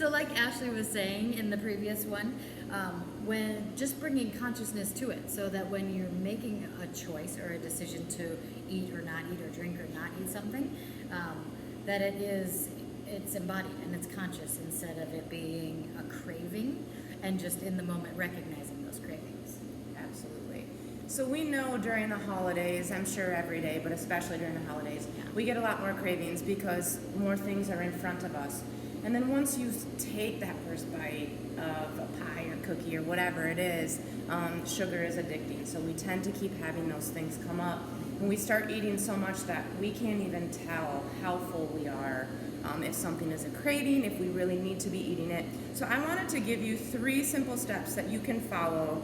So like Ashley was saying in the previous one, when just bringing consciousness to it, so that when you're making a choice or a decision to eat or not eat or drink or not eat something, that it's embodied and it's conscious instead of it being a craving, and just in the moment recognizing those cravings. Absolutely. So we know during the holidays, I'm sure every day, but especially during the holidays, we get a lot more cravings because more things are in front of us. And then once you take that first bite of a pie or cookie or whatever it is, sugar is addicting. So we tend to keep having those things come up. And we start eating so much that we can't even tell how full we are, if something is a craving, if we really need to be eating it. So I wanted to give you 3 simple steps that you can follow.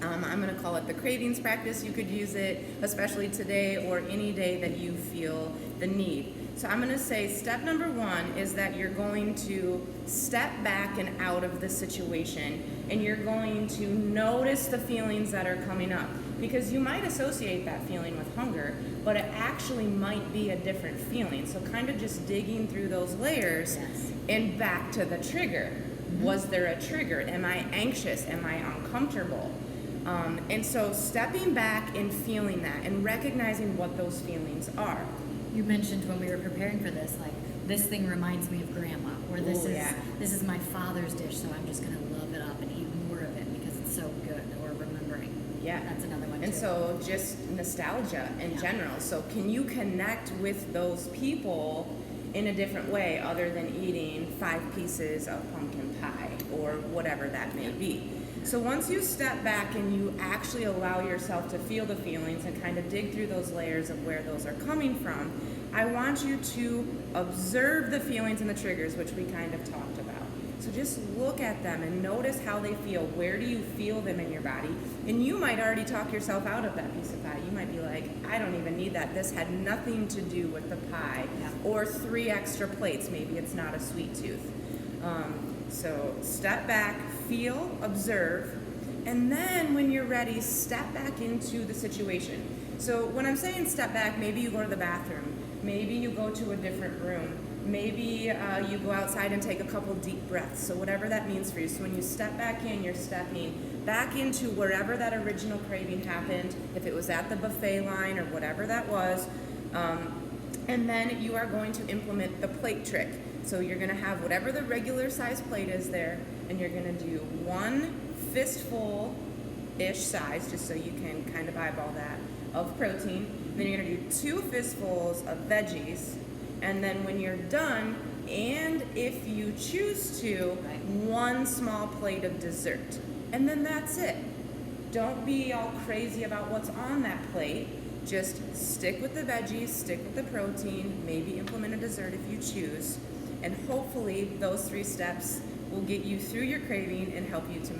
I'm going to call it the Cravings Practice. You could use it especially today or any day that you feel the need. So I'm going to say step number 1 is that you're going to step back and out of the situation, and you're going to notice the feelings that are coming up, because you might associate that feeling with hunger, but it actually might be a different feeling. So kind of just digging through those layers and back to the trigger. Was there a trigger? Am I anxious? Am I uncomfortable? And so stepping back and feeling that and recognizing what those feelings are. You mentioned when we were preparing for this, like, this thing reminds me of grandma, or this is my father's dish, so I'm just going to love it up and eat more of it because it's so good, or remembering. Yeah. That's another one, and too. So just nostalgia in general. So can you connect with those people in a different way other than eating 5 pieces of pumpkin pie or whatever that may be? So once you step back and you actually allow yourself to feel the feelings and kind of dig through those layers of where those are coming from, I want you to observe the feelings and the triggers, which we kind of talked about. So just look at them and notice how they feel. Where do you feel them in your body? And you might already talk yourself out of that piece of pie. You might be like, I don't even need that. This had nothing to do with the pie. Or 3 extra plates. Maybe it's not a sweet tooth. So step back, feel, observe, and then when you're ready, step back into the situation. So when I'm saying step back, maybe you go to the bathroom, maybe you go to a different room, maybe you go outside and take a couple deep breaths, so whatever that means for you. So when you step back in, you're stepping back into wherever that original craving happened, if it was at the buffet line or whatever that was, and then you are going to implement the plate trick. So you're going to have whatever the regular size plate is there, and you're going to do 1 fistful-ish size, just so you can kind of eyeball that, of protein. Then you're going to do 2 fistfuls of veggies, and then when you're done, and if you choose to, 1 small plate of dessert. And then that's it. Don't be all crazy about what's on that plate. Just stick with the veggies, stick with the protein, maybe implement a dessert if you choose. And hopefully those 3 steps will get you through your craving and help you to